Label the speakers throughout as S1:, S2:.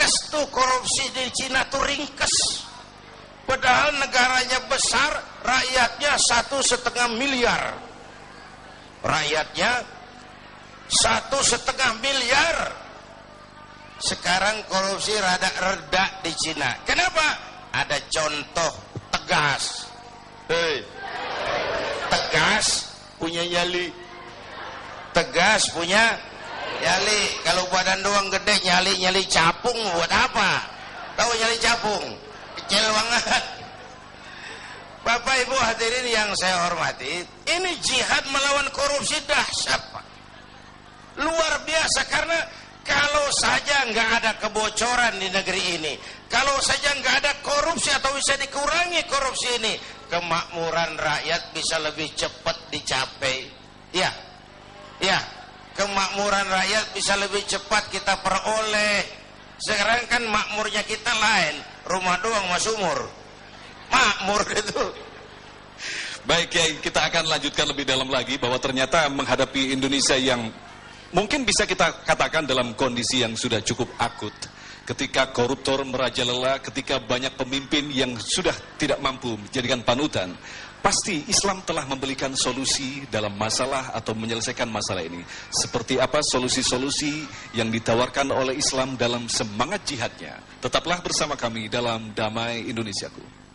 S1: ringkes tuh korupsi di Cina tuh ringkes. Padahal negaranya besar, rakyatnya 1,5 miliar. Rakyatnya 1,5 miliar. Sekarang korupsi rada di Cina. Kenapa? Ada contoh tegas. Tegas punya nyali. Tegas punya nyali. Kalau badan doang gede, nyali capung buat apa? Tahu nyali capung? Kecil banget. Bapak Ibu hadirin yang saya hormati, ini jihad melawan korupsi dahsyat, Pak. Luar biasa, karena kalau saja nggak ada kebocoran di negeri ini, kalau saja nggak ada korupsi atau bisa dikurangi korupsi ini, kemakmuran rakyat bisa lebih cepat dicapai. Ya, kemakmuran rakyat bisa lebih cepat kita peroleh. Sekarang kan makmurnya kita lain, rumah doang mas umur. Makmur gitu.
S2: Baik Kiai, kita akan lanjutkan lebih dalam lagi bahwa ternyata menghadapi Indonesia yang mungkin bisa kita katakan dalam kondisi yang sudah cukup akut, ketika koruptor merajalela, ketika banyak pemimpin yang sudah tidak mampu menjadikan panutan, pasti Islam telah memberikan solusi dalam masalah atau menyelesaikan masalah ini. Seperti apa solusi-solusi yang ditawarkan oleh Islam dalam semangat jihadnya? Tetaplah bersama kami dalam Damai Indonesiaku.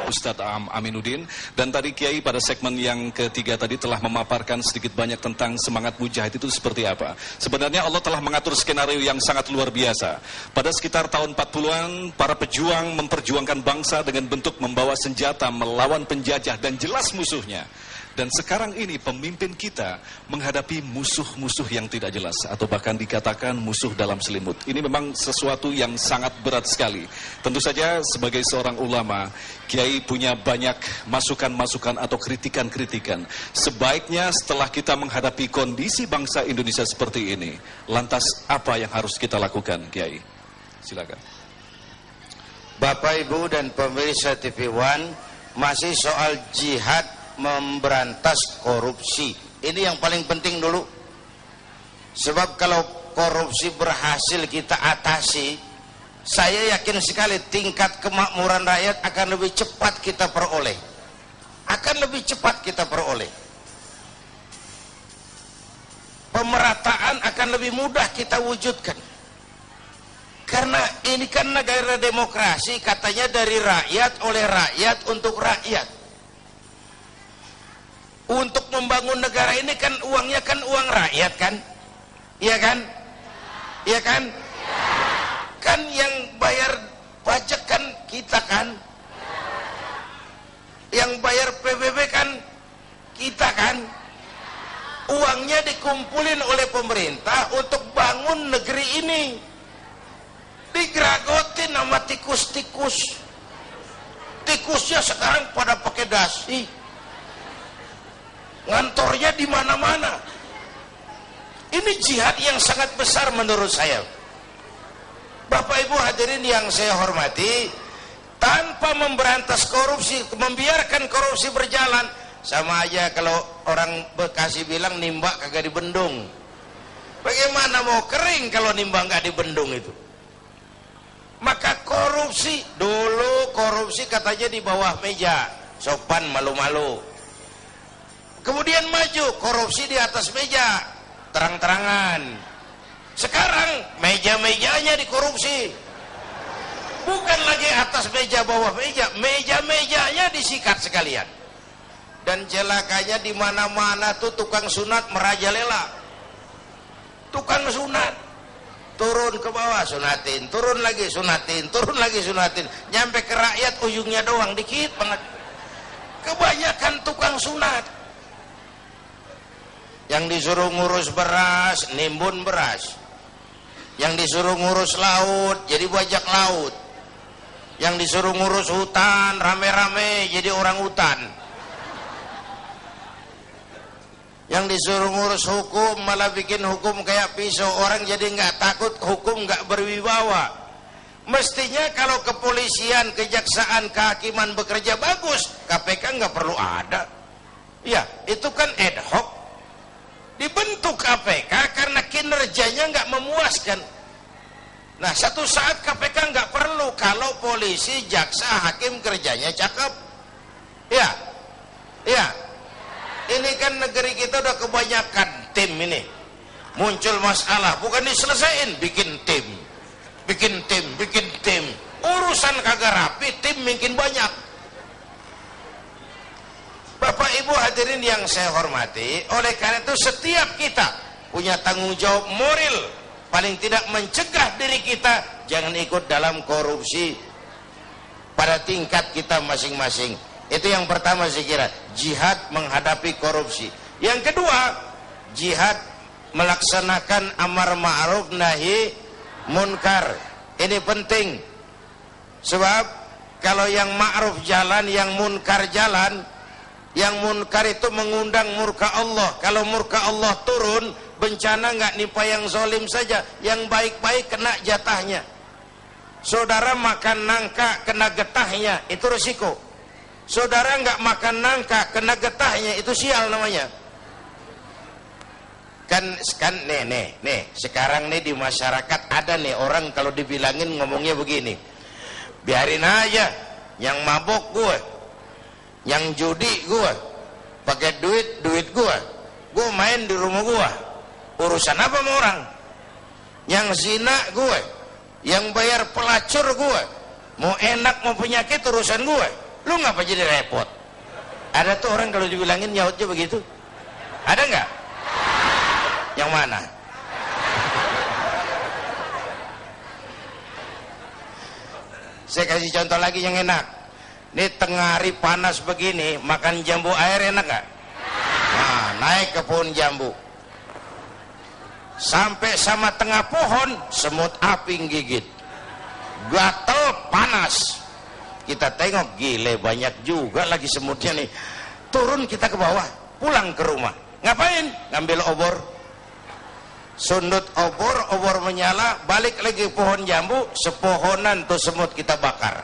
S2: Ustadz Aminuddin, dan tadi Kiai pada segmen yang ketiga tadi telah memaparkan sedikit banyak tentang semangat mujahid itu seperti apa. Sebenarnya Allah telah mengatur skenario yang sangat luar biasa. Pada sekitar tahun 40-an, para pejuang memperjuangkan bangsa dengan bentuk membawa senjata melawan penjajah dan jelas musuhnya. Dan sekarang ini pemimpin kita menghadapi musuh-musuh yang tidak jelas, atau bahkan dikatakan musuh dalam selimut. Ini memang sesuatu yang sangat berat sekali. Tentu saja sebagai seorang ulama, Kiai punya banyak masukan-masukan atau kritikan-kritikan. Sebaiknya setelah kita menghadapi kondisi bangsa Indonesia seperti ini, lantas apa yang harus kita lakukan, Kiai? Silakan.
S1: Bapak Ibu dan pemirsa TV One, masih soal jihad memberantas korupsi. Ini yang paling penting dulu. Sebab kalau korupsi berhasil kita atasi, saya yakin sekali tingkat kemakmuran rakyat akan lebih cepat kita peroleh. Akan lebih cepat kita peroleh. Pemerataan akan lebih mudah kita wujudkan. Karena ini kan negara demokrasi, katanya dari rakyat, oleh rakyat, untuk rakyat. Untuk membangun negara ini kan uangnya kan uang rakyat kan? Iya kan? Iya kan? Kan yang bayar pajak kan kita kan? Yang bayar PBB kan kita kan? Uangnya dikumpulin oleh pemerintah untuk bangun negeri ini. Digeragotin sama tikus-tikus. Tikusnya sekarang pada pakai dasi. Ngantornya di mana-mana. Ini jihad yang sangat besar menurut saya. Bapak Ibu hadirin yang saya hormati, tanpa memberantas korupsi, membiarkan korupsi berjalan, sama aja kalau orang Bekasi bilang nimba kagak dibendung. Bagaimana mau kering kalau nimba nggak dibendung itu? Maka korupsi, dulu korupsi katanya di bawah meja, sopan malu-malu. Kemudian maju, korupsi di atas meja, terang-terangan. Sekarang meja-mejanya dikorupsi. Bukan lagi atas meja, bawah meja, meja-mejanya disikat sekalian. Dan celakanya di mana-mana tuh tukang sunat merajalela. Tukang sunat turun ke bawah sunatin, turun lagi sunatin, turun lagi sunatin, nyampe ke rakyat ujungnya doang dikit banget. Kebanyakan tukang sunat. Yang disuruh ngurus beras, nimbun beras. Yang disuruh ngurus laut jadi bajak laut, yang disuruh ngurus hutan rame-rame jadi orang hutan, yang disuruh ngurus hukum malah bikin hukum kayak pisau, orang jadi nggak takut, hukum nggak berwibawa. Mestinya kalau kepolisian, kejaksaan, kehakiman bekerja bagus, KPK nggak perlu ada. Ya, itu kan ad hoc. Dibentuk KPK karena kinerjanya nggak memuaskan. Nah, satu saat KPK nggak perlu kalau polisi, jaksa, hakim kerjanya cakep. Ya, ya. Ini kan negeri kita udah kebanyakan tim ini. Muncul masalah, bukan diselesain, bikin tim. Bikin tim, bikin tim. Urusan kagak rapi, tim makin banyak. Bapak Ibu hadirin yang saya hormati, oleh karena itu setiap kita punya tanggung jawab moral, paling tidak mencegah diri kita jangan ikut dalam korupsi pada tingkat kita masing-masing. Itu yang pertama saya kira, jihad menghadapi korupsi. Yang kedua, jihad melaksanakan amar ma'ruf nahi munkar. Ini penting. Sebab kalau yang ma'ruf jalan, yang munkar jalan, yang munkar itu mengundang murka Allah. Kalau murka Allah turun, bencana nggak nimpa yang zalim saja, yang baik-baik kena jatahnya. Saudara makan nangka kena getahnya, itu resiko. Saudara nggak makan nangka kena getahnya, itu sial namanya. Kan nih sekarang nih di masyarakat ada nih orang kalau dibilangin ngomongnya begini, biarin aja, yang mabok gue, yang judi gue, pakai duit gue main di rumah gue, urusan apa sama orang? Yang zina gue, yang bayar pelacur gue, mau enak mau penyakit urusan gue, lu ngapa jadi repot? Ada tuh orang kalau dibilangin nyautnya begitu, ada nggak? Yang mana? Saya kasih contoh lagi yang enak. Ini tengah hari panas begini, makan jambu air enak gak? Nah, naik ke pohon jambu, sampai sama tengah pohon, semut api gigit, gatel panas. Kita tengok, gile banyak juga lagi semutnya nih. Turun kita ke bawah, pulang ke rumah. Ngapain? Ngambil obor. Sundut obor menyala, balik lagi pohon jambu, sepohonan tuh semut kita bakar.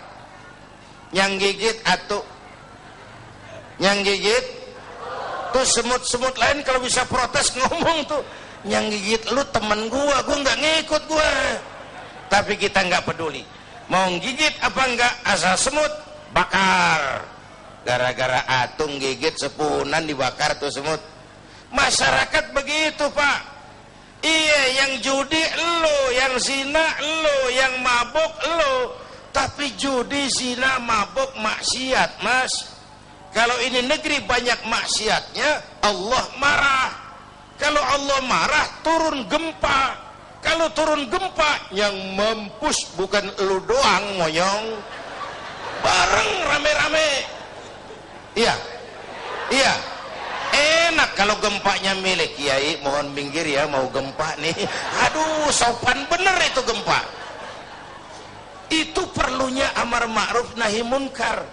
S1: Yang gigit atuh, yang gigit tuh semut-semut lain kalau bisa protes ngomong tuh, yang gigit lu temen gua nggak ngikut gua. Tapi kita nggak peduli, mau gigit apa enggak, asal semut bakar. Gara-gara atung gigit sepunan dibakar tuh semut. Masyarakat begitu Pak. Iya, yang judi lo, yang zina lo, yang mabuk lo. Tapi judi, zina, mabuk, maksiat mas. Kalau ini negeri banyak maksiatnya, Allah marah. Kalau Allah marah, turun gempa. Kalau turun gempa, yang mampus bukan lu doang monyong, bareng rame-rame. Iya, iya. Enak kalau gempanya milik Kiai, mohon minggir ya, mau gempa nih. Aduh, sopan bener itu gempa. Itu perlunya amar ma'ruf nahi munkar.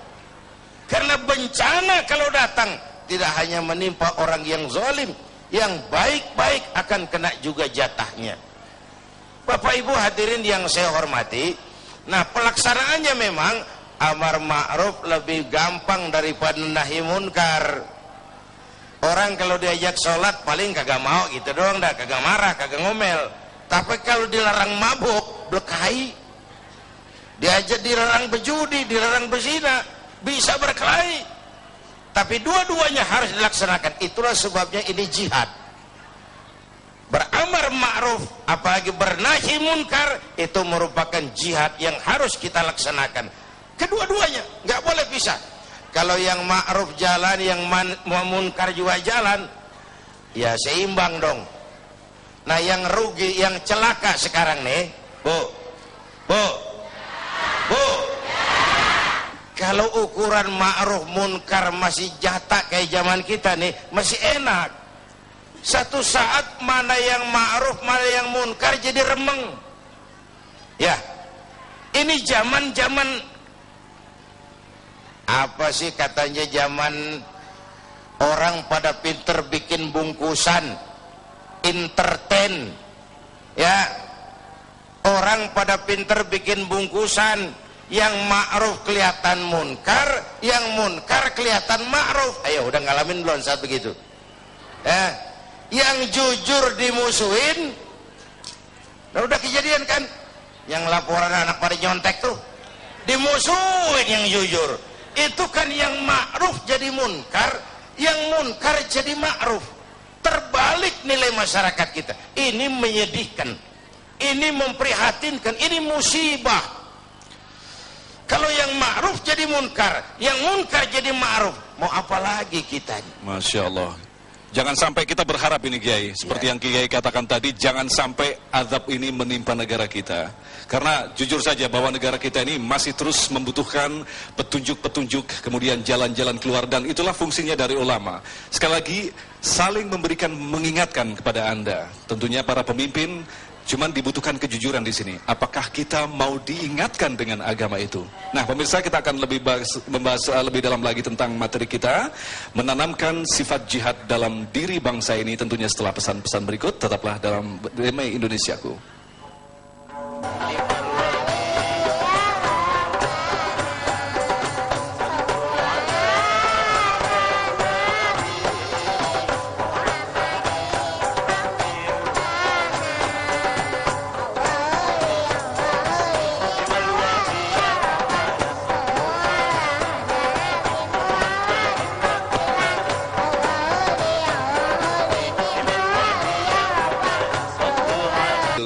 S1: Karena bencana kalau datang tidak hanya menimpa orang yang zalim, yang baik-baik akan kena juga jatahnya. Bapak Ibu hadirin yang saya hormati, nah pelaksanaannya memang amar ma'ruf lebih gampang daripada nahi munkar. Orang kalau diajak sholat paling kagak mau gitu doang dah, kagak marah, kagak ngomel. Tapi kalau dilarang mabuk, berkelahi. Diajak dilarang berjudi, dilarang berzina, bisa berkelahi. Tapi dua-duanya harus dilaksanakan. Itulah sebabnya ini jihad. Beramar ma'ruf, apalagi bernahi munkar, itu merupakan jihad yang harus kita laksanakan. Kedua-duanya, nggak boleh pisah. Kalau yang ma'ruf jalan, yang munkar juga jalan, ya seimbang dong. Nah yang rugi, yang celaka sekarang nih, Bu, kalau ukuran ma'ruf munkar masih jatah kayak zaman kita nih, masih enak. Satu saat mana yang ma'ruf, mana yang munkar jadi remeng. Ya, ini zaman apa sih katanya, zaman orang pada pinter bikin bungkusan, entertain. Ya, orang pada pinter bikin bungkusan, yang ma'ruf kelihatan munkar, yang munkar kelihatan ma'ruf. Ayo, udah ngalamin belum saat begitu? Yang jujur dimusuhin. Nah, udah kejadian kan? Yang laporan anak pada nyontek tuh dimusuhin yang jujur. Itu kan yang ma'ruf jadi munkar, yang munkar jadi ma'ruf. Terbalik nilai masyarakat kita. Ini menyedihkan, ini memprihatinkan, ini musibah. Kalau yang ma'ruf jadi munkar, yang munkar jadi ma'ruf, mau apa lagi kita?
S2: Masya Allah. Jangan sampai kita berharap ini Kiai, seperti yang Kiai katakan tadi, jangan sampai azab ini menimpa negara kita. Karena jujur saja bahwa negara kita ini masih terus membutuhkan petunjuk-petunjuk, kemudian jalan-jalan keluar, dan itulah fungsinya dari ulama. Sekali lagi, saling memberikan, mengingatkan kepada Anda. Tentunya para pemimpin, cuman dibutuhkan kejujuran di sini. Apakah kita mau diingatkan dengan agama itu? Nah, pemirsa, kita akan membahas lebih dalam lagi tentang materi kita, menanamkan sifat jihad dalam diri bangsa ini. Tentunya setelah pesan-pesan berikut, tetaplah dalam Damai Indonesiaku.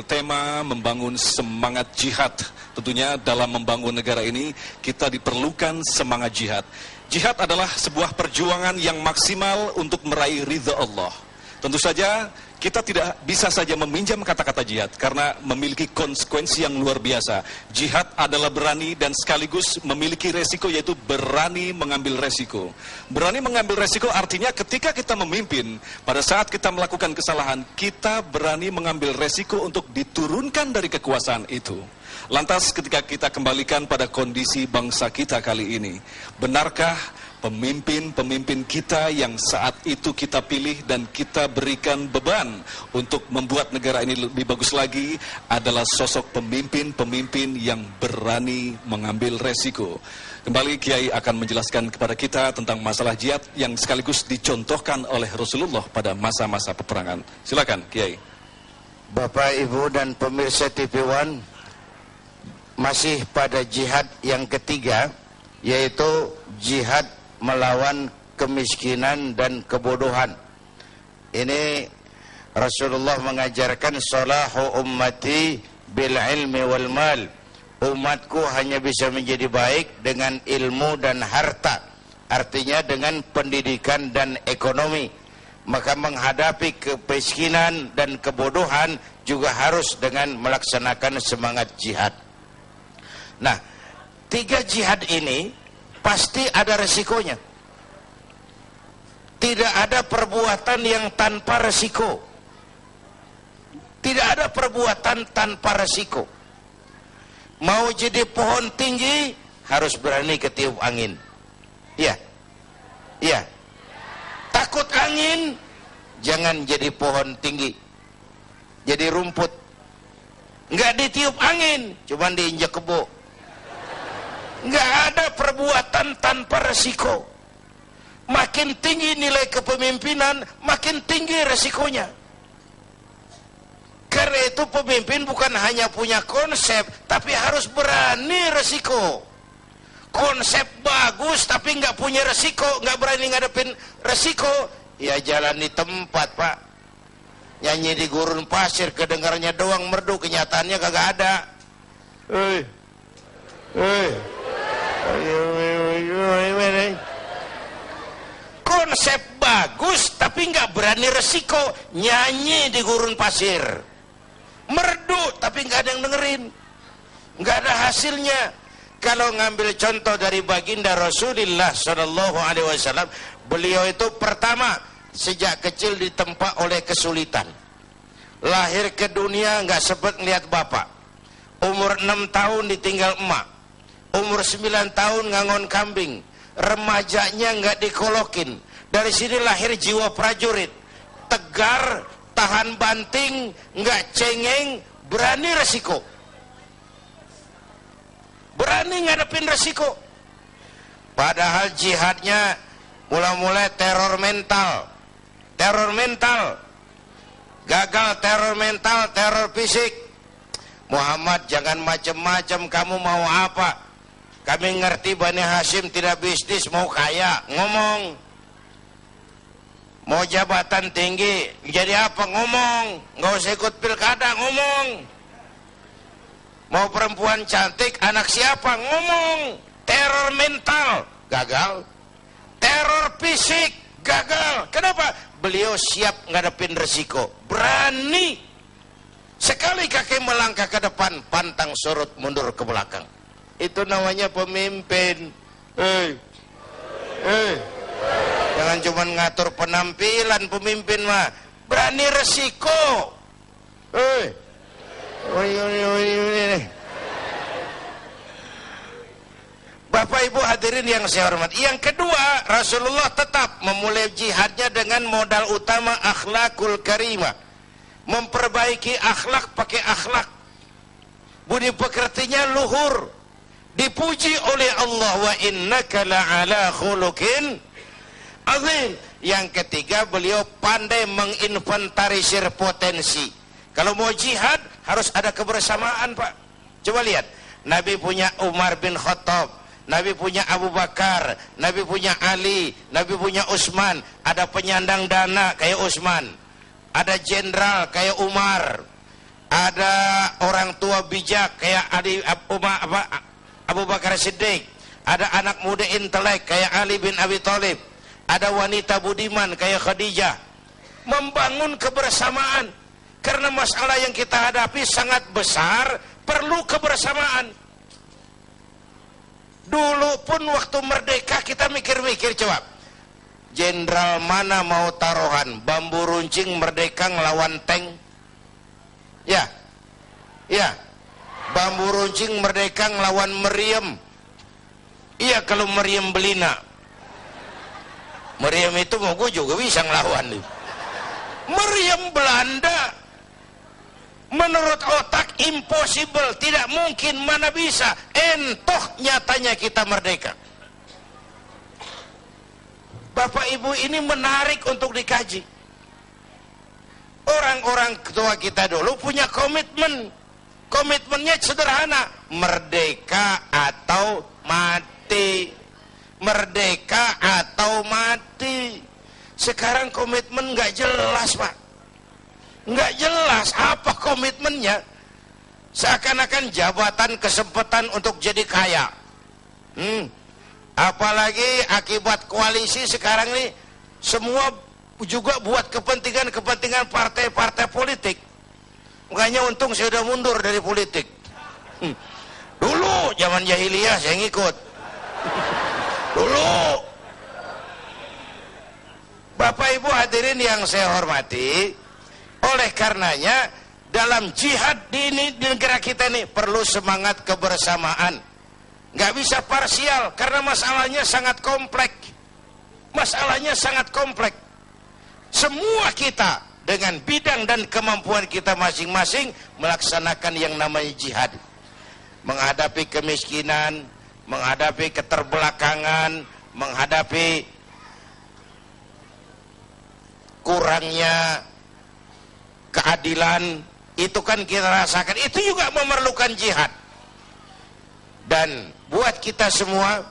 S2: Tema membangun semangat jihad. Tentunya dalam membangun negara ini kita diperlukan semangat jihad. Jihad adalah sebuah perjuangan yang maksimal untuk meraih ridha Allah. Tentu saja kita tidak bisa saja meminjam kata-kata jihad karena memiliki konsekuensi yang luar biasa. Jihad adalah berani dan sekaligus memiliki resiko, yaitu berani mengambil resiko. Berani mengambil resiko artinya ketika kita memimpin, pada saat kita melakukan kesalahan, kita berani mengambil resiko untuk diturunkan dari kekuasaan itu. Lantas ketika kita kembalikan pada kondisi bangsa kita kali ini, benarkah pemimpin-pemimpin kita yang saat itu kita pilih dan kita berikan beban untuk membuat negara ini lebih bagus lagi adalah sosok pemimpin-pemimpin yang berani mengambil resiko? Kembali Kiai akan menjelaskan kepada kita tentang masalah jihad yang sekaligus dicontohkan oleh Rasulullah pada masa-masa peperangan. Silakan Kiai.
S1: Bapak, Ibu, dan pemirsa TV One, masih pada jihad yang ketiga, yaitu jihad melawan kemiskinan dan kebodohan. Ini Rasulullah mengajarkan salahu ummati bil ilmi wal mal. Umatku hanya bisa menjadi baik dengan ilmu dan harta. Artinya dengan pendidikan dan ekonomi. Maka menghadapi kemiskinan dan kebodohan juga harus dengan melaksanakan semangat jihad. Nah, 3 jihad ini pasti ada resikonya. Tidak ada perbuatan yang tanpa resiko. Tidak ada perbuatan tanpa resiko. Mau jadi pohon tinggi harus berani ketiup angin. Iya. Iya. Takut angin, jangan jadi pohon tinggi. Jadi rumput. Enggak ditiup angin, cuman diinjak kebo. Nggak ada perbuatan tanpa resiko. Makin tinggi nilai kepemimpinan, makin tinggi resikonya. Karena itu pemimpin bukan hanya punya konsep, tapi harus berani resiko. Konsep bagus tapi nggak punya resiko, nggak berani ngadepin resiko, ya jalan di tempat, Pak. Nyanyi di gurun pasir, kedengarannya doang merdu, kenyataannya kagak ada. Konsep bagus tapi nggak berani resiko, nyanyi di gurun pasir, merdu tapi nggak ada yang dengerin, nggak ada hasilnya. Kalau ngambil contoh dari baginda Rasulullah SAW, beliau itu pertama sejak kecil ditempa oleh kesulitan. Lahir ke dunia nggak sempat ngeliat bapak, umur 6 tahun ditinggal emak, umur 9 tahun ngangon kambing, remajanya nggak dikolokin. Dari sini lahir jiwa prajurit, tegar, tahan banting, nggak cengeng, berani resiko, berani ngadepin resiko. Padahal jihadnya mula-mula teror mental, gagal teror mental, teror fisik. Muhammad, jangan macam-macam, kamu mau apa? Kami ngerti Bani Hashim tidak bisnis, mau kaya, ngomong. Mau jabatan tinggi, jadi apa, ngomong. Nggak usah ikut pilkada, ngomong. Mau perempuan cantik, anak siapa, ngomong. Teror mental, gagal. Teror fisik, gagal. Kenapa? Beliau siap ngadepin resiko, berani. Sekali kaki melangkah ke depan, pantang surut mundur ke belakang. Itu namanya pemimpin. Jangan cuma ngatur penampilan pemimpin mah, berani resiko. Bapak Ibu hadirin yang saya hormati. Yang kedua, Rasulullah tetap memulai jihadnya dengan modal utama akhlakul karimah. Memperbaiki akhlak pakai akhlak. Budi pekertinya luhur. Dipuji oleh Allah, wa innaka la'ala khuluqin azim. Yang ketiga, beliau pandai menginventarisir potensi. Kalau mau jihad harus ada kebersamaan, Pak. Coba lihat, Nabi punya Umar bin Khattab, Nabi punya Abu Bakar, Nabi punya Ali, Nabi punya Utsman. Ada penyandang dana kayak Utsman, ada jenderal kayak Umar, ada orang tua bijak kayak Abu Bakar Siddiq, ada anak muda intelek kayak Ali bin Abi Thalib, ada wanita budiman kayak Khadijah. Membangun kebersamaan, karena masalah yang kita hadapi sangat besar, perlu kebersamaan. Dulu pun waktu merdeka kita mikir-mikir, coba jenderal mana mau taruhan, bambu runcing merdeka ngelawan tank? Ya, bambu runcing merdeka ngelawan meriam. Iya, kalau meriam belina, meriam itu mau gue juga bisa ngelawan nih. Meriam Belanda, menurut otak impossible, tidak mungkin, mana bisa. Entoh nyatanya kita merdeka. Bapak Ibu, ini menarik untuk dikaji. Orang-orang tua kita dulu punya komitmen. Komitmennya sederhana, merdeka atau mati. Merdeka atau mati. Sekarang komitmen nggak jelas, Pak. Nggak jelas apa komitmennya. Seakan-akan jabatan, kesempatan untuk jadi kaya. Apalagi akibat koalisi sekarang ini, semua juga buat kepentingan partai-partai politik. Makanya untung saya udah mundur dari politik. Dulu zaman jahiliyah saya ngikut. Dulu. Bapak Ibu hadirin yang saya hormati, oleh karenanya dalam jihad di negara kita ini perlu semangat kebersamaan. Nggak bisa parsial, karena masalahnya sangat kompleks. Masalahnya sangat kompleks. Semua kita dengan bidang dan kemampuan kita masing-masing melaksanakan yang namanya jihad. Menghadapi kemiskinan, menghadapi keterbelakangan, menghadapi kurangnya keadilan, itu kan kita rasakan. Itu juga memerlukan jihad. Dan buat kita semua,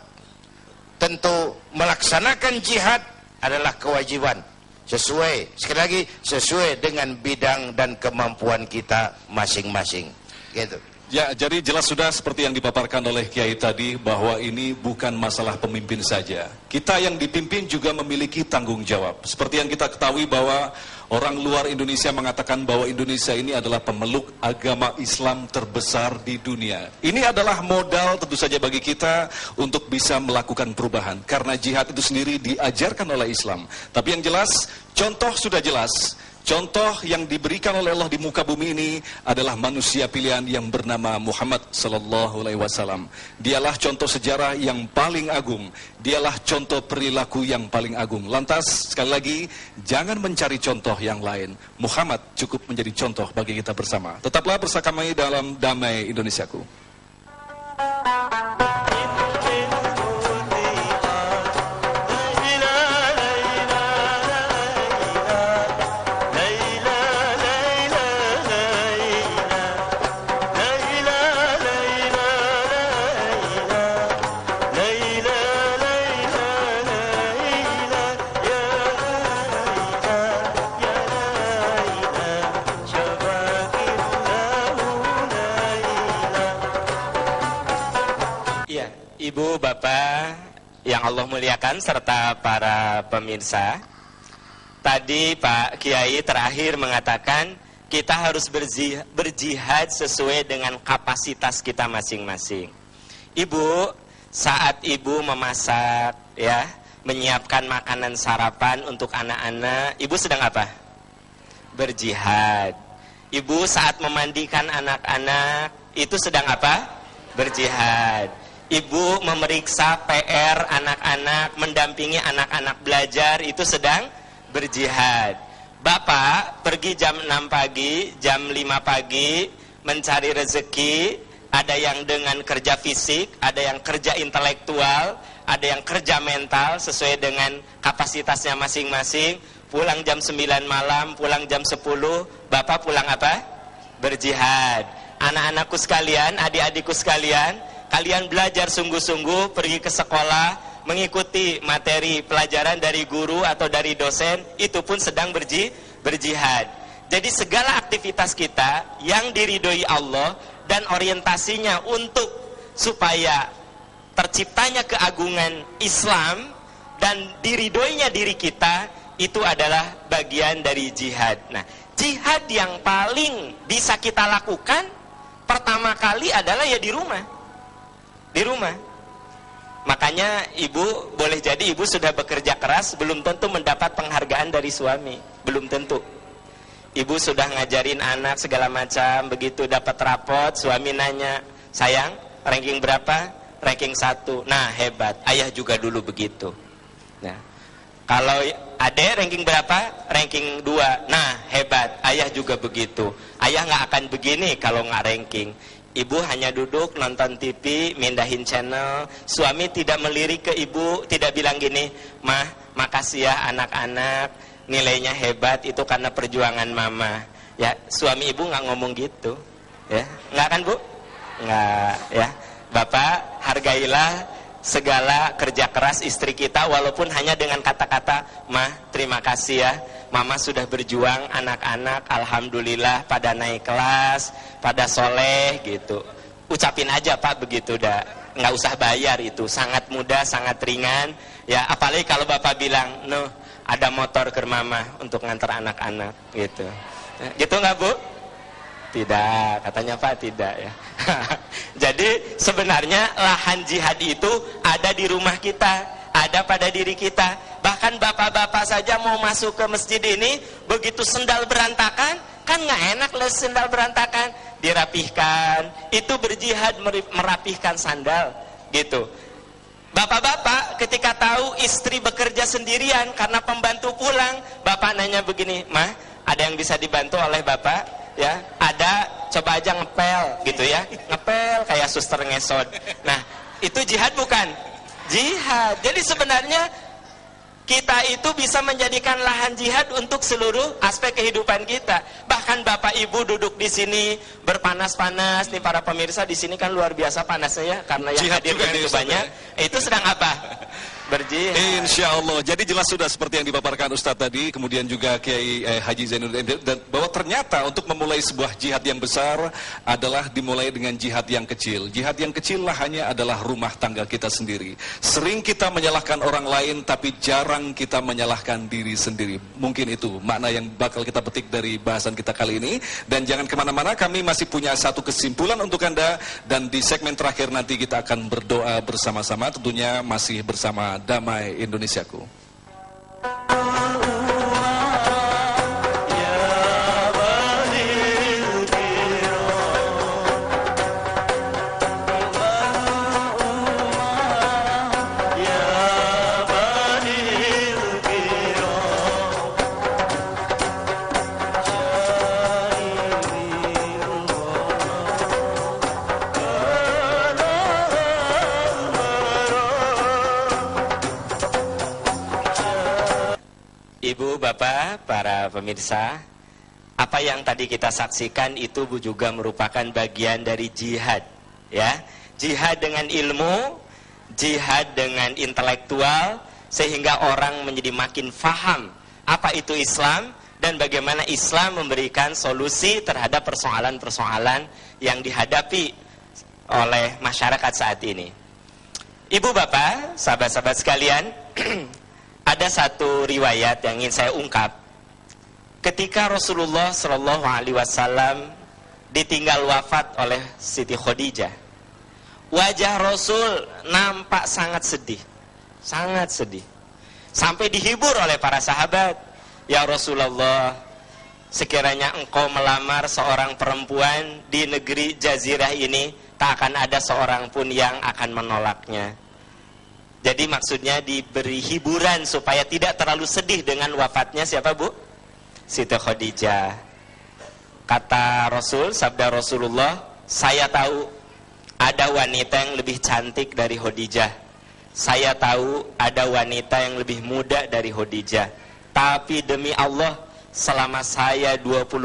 S1: tentu melaksanakan jihad adalah kewajiban. Sekali lagi, sesuai dengan bidang dan kemampuan kita masing-masing. Gitu.
S2: Ya, jadi jelas sudah seperti yang dipaparkan oleh Kiai tadi, bahwa ini bukan masalah pemimpin saja. Kita yang dipimpin juga memiliki tanggung jawab. Seperti yang kita ketahui bahwa orang luar Indonesia mengatakan bahwa Indonesia ini adalah pemeluk agama Islam terbesar di dunia. Ini adalah modal tentu saja bagi kita untuk bisa melakukan perubahan. Karena jihad itu sendiri diajarkan oleh Islam. Tapi yang jelas, contoh sudah jelas. Contoh yang diberikan oleh Allah di muka bumi ini adalah manusia pilihan yang bernama Muhammad sallallahu alaihi wasallam. Dialah contoh sejarah yang paling agung. Dialah contoh perilaku yang paling agung. Lantas sekali lagi, jangan mencari contoh yang lain. Muhammad cukup menjadi contoh bagi kita bersama. Tetaplah bersama kami dalam Damai Indonesiaku.
S3: Ibu, Bapak yang Allah muliakan serta para pemirsa, tadi Pak Kiai terakhir mengatakan kita harus berjihad sesuai dengan kapasitas kita masing-masing. Ibu, saat ibu memasak, ya, menyiapkan makanan sarapan untuk anak-anak, ibu sedang apa? Berjihad. Ibu saat memandikan anak-anak, itu sedang apa? Berjihad. Ibu memeriksa PR anak-anak, mendampingi anak-anak belajar, itu sedang berjihad. Bapak pergi jam 6 pagi, jam 5 pagi mencari rezeki. Ada yang dengan kerja fisik, ada yang kerja intelektual, ada yang kerja mental sesuai dengan kapasitasnya masing-masing. Pulang jam 9 malam, pulang jam 10, Bapak pulang apa? Berjihad. Anak-anakku sekalian, adik-adikku sekalian, kalian belajar sungguh-sungguh, pergi ke sekolah, mengikuti materi pelajaran dari guru atau dari dosen, itu pun sedang berjihad. Jadi segala aktivitas kita yang diridhoi Allah dan orientasinya untuk supaya terciptanya keagungan Islam dan diridhoinya diri kita, itu adalah bagian dari jihad. Nah, jihad yang paling bisa kita lakukan pertama kali adalah ya di rumah. Di rumah. Makanya ibu, boleh jadi ibu sudah bekerja keras, belum tentu mendapat penghargaan dari suami, belum tentu. Ibu sudah ngajarin anak segala macam, begitu dapat rapot, suami nanya, sayang, ranking berapa? Ranking 1. Nah, hebat. Ayah juga dulu begitu. Nah, kalau adek ranking berapa? Ranking 2. Nah, hebat. Ayah juga begitu. Ayah nggak akan begini kalau nggak ranking. Ibu hanya duduk nonton TV, mindahin channel. Suami tidak melirik ke ibu, tidak bilang gini, "Mah, makasih ya anak-anak, nilainya hebat, itu karena perjuangan mama." Ya, suami ibu nggak ngomong gitu. Ya, nggak kan Bu? Nggak, ya. Bapak, hargailah segala kerja keras istri kita, walaupun hanya dengan kata-kata, "Mah, terima kasih ya, mama sudah berjuang, anak-anak alhamdulillah pada naik kelas, pada soleh," gitu. Ucapin aja Pak begitu, dah nggak usah bayar, itu sangat mudah, sangat ringan. Ya, apalagi kalau Bapak bilang, "No, ada motor ke mama untuk ngantar anak-anak," gitu. Gitu nggak Bu? Tidak, katanya Pak tidak ya. Jadi sebenarnya lahan jihad itu ada di rumah kita, ada pada diri kita. Bahkan bapak-bapak saja mau masuk ke masjid ini, begitu sendal berantakan, kan nggak enak les sendal berantakan, dirapihkan. Itu berjihad merapihkan sandal, gitu. Bapak-bapak ketika tahu istri bekerja sendirian karena pembantu pulang, bapak nanya begini, "Mah, ada yang bisa dibantu oleh bapak?" Ya, ada, coba aja ngepel gitu ya, ngepel kayak suster ngesot. Nah, itu jihad bukan? Jihad. Jadi sebenarnya kita itu bisa menjadikan lahan jihad untuk seluruh aspek kehidupan kita. Bahkan bapak ibu duduk di sini berpanas-panas, nih para pemirsa di sini kan luar biasa panasnya ya, karena yang
S2: Jihad
S3: hadir
S2: juga
S3: begitu
S2: nih,
S3: banyak. Itu sedang apa? Berjihad.
S2: Insya Allah. Jadi jelas sudah seperti yang dipaparkan Ustadz tadi, kemudian juga Kiai Haji Zainuddin, dan bahwa ternyata untuk memulai sebuah jihad yang besar adalah dimulai dengan jihad yang kecil. Jihad yang kecil lah hanya adalah rumah tangga kita sendiri. Sering kita menyalahkan orang lain, tapi jarang kita menyalahkan diri sendiri. Mungkin itu makna yang bakal kita petik dari bahasan kita kali ini. Dan jangan kemana-mana, kami masih punya satu kesimpulan untuk Anda. Dan di segmen terakhir nanti kita akan berdoa bersama-sama, tentunya masih bersama Damai Indonesiaku.
S3: Ya Ibu, Bapak, para pemirsa, apa yang tadi kita saksikan itu juga merupakan bagian dari jihad, ya. Jihad dengan ilmu, jihad dengan intelektual, sehingga orang menjadi makin faham apa itu Islam dan bagaimana Islam memberikan solusi terhadap persoalan-persoalan yang dihadapi oleh masyarakat saat ini. Ibu, Bapak, sahabat-sahabat sekalian, ada satu riwayat yang ingin saya ungkap. Ketika Rasulullah Shallallahu Alaihi Wasallam ditinggal wafat oleh Siti Khadijah, wajah Rasul nampak sangat sedih, sampai dihibur oleh para sahabat. Ya Rasulullah, sekiranya engkau melamar seorang perempuan di negeri Jazirah ini, tak akan ada seorang pun yang akan menolaknya. Jadi maksudnya diberi hiburan supaya tidak terlalu sedih dengan wafatnya siapa, Bu? Siti Khadijah. Kata Rasul, sabda Rasulullah, saya tahu ada wanita yang lebih cantik dari Khadijah. Saya tahu ada wanita yang lebih muda dari Khadijah. Tapi demi Allah, selama saya 25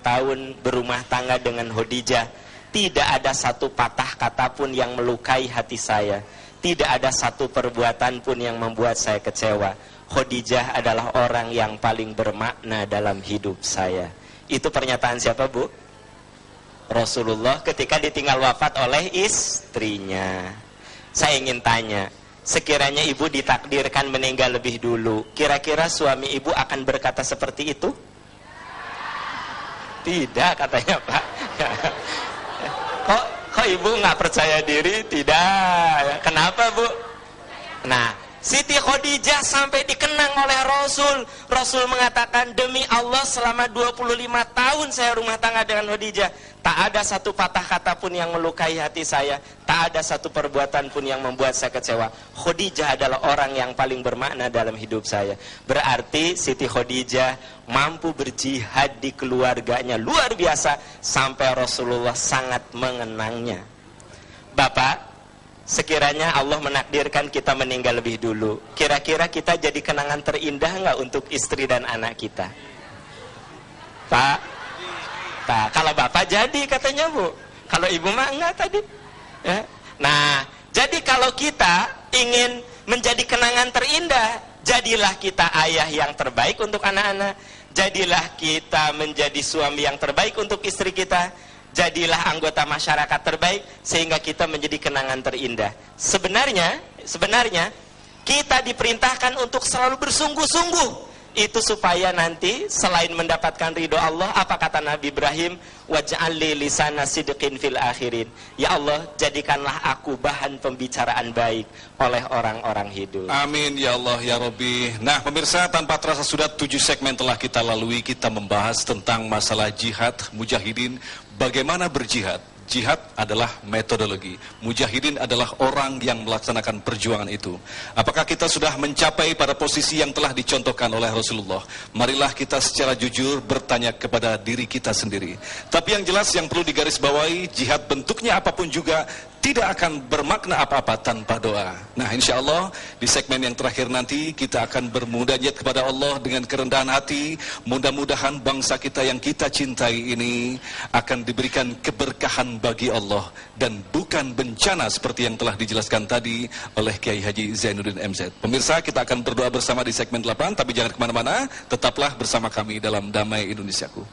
S3: tahun berumah tangga dengan Khadijah, tidak ada satu patah kata pun yang melukai hati saya. Tidak ada satu perbuatan pun yang membuat saya kecewa. Khadijah adalah orang yang paling bermakna dalam hidup saya. Itu pernyataan siapa, Bu? Rasulullah ketika ditinggal wafat oleh istrinya. Saya ingin tanya, sekiranya ibu ditakdirkan meninggal lebih dulu, kira-kira suami ibu akan berkata seperti itu? Tidak, katanya, Pak. Kok ibu nggak percaya diri? Tidak. Kenapa, Bu? Nah, Siti Khadijah sampai dikenang oleh Rasul. Rasul mengatakan, demi Allah selama 25 tahun saya rumah tangga dengan Khadijah, tak ada satu patah kata pun yang melukai hati saya, tak ada satu perbuatan pun yang membuat saya kecewa. Khadijah adalah orang yang paling bermakna dalam hidup saya. Berarti Siti Khadijah mampu berjihad di keluarganya luar biasa sampai Rasulullah sangat mengenangnya. Bapak, sekiranya Allah menakdirkan kita meninggal lebih dulu, kira-kira kita jadi kenangan terindah nggak untuk istri dan anak kita? Pak, kalau Bapak jadi katanya, Bu. Kalau Ibu mah enggak tadi, ya. Nah, jadi kalau kita ingin menjadi kenangan terindah, jadilah kita ayah yang terbaik untuk anak-anak, jadilah kita menjadi suami yang terbaik untuk istri kita, jadilah anggota masyarakat terbaik sehingga kita menjadi kenangan terindah. Sebenarnya kita diperintahkan untuk selalu bersungguh-sungguh. Itu supaya nanti selain mendapatkan ridho Allah, apa kata Nabi Ibrahim? Waj'al li lisana sidqin fil akhirin. Ya Allah, jadikanlah aku bahan pembicaraan baik oleh orang-orang hidup.
S2: Amin ya Allah ya Rabbi. Nah pemirsa, tanpa terasa sudah 7 segmen telah kita lalui. Kita membahas tentang masalah jihad, mujahidin, bagaimana berjihad. Jihad adalah metodologi, mujahidin adalah orang yang melaksanakan perjuangan itu. Apakah kita sudah mencapai pada posisi yang telah dicontohkan oleh Rasulullah? Marilah kita secara jujur bertanya kepada diri kita sendiri. Tapi yang jelas yang perlu digarisbawahi, jihad bentuknya apapun juga tidak akan bermakna apa-apa tanpa doa. Nah insya Allah di segmen yang terakhir nanti kita akan bermunajat kepada Allah dengan kerendahan hati. Mudah-mudahan bangsa kita yang kita cintai ini akan diberikan keberkahan bagi Allah dan bukan bencana seperti yang telah dijelaskan tadi oleh Kiai Haji Zainuddin MZ. Pemirsa, kita akan berdoa bersama di segmen 8, tapi jangan kemana-mana, tetaplah bersama kami dalam Damai Indonesiaku.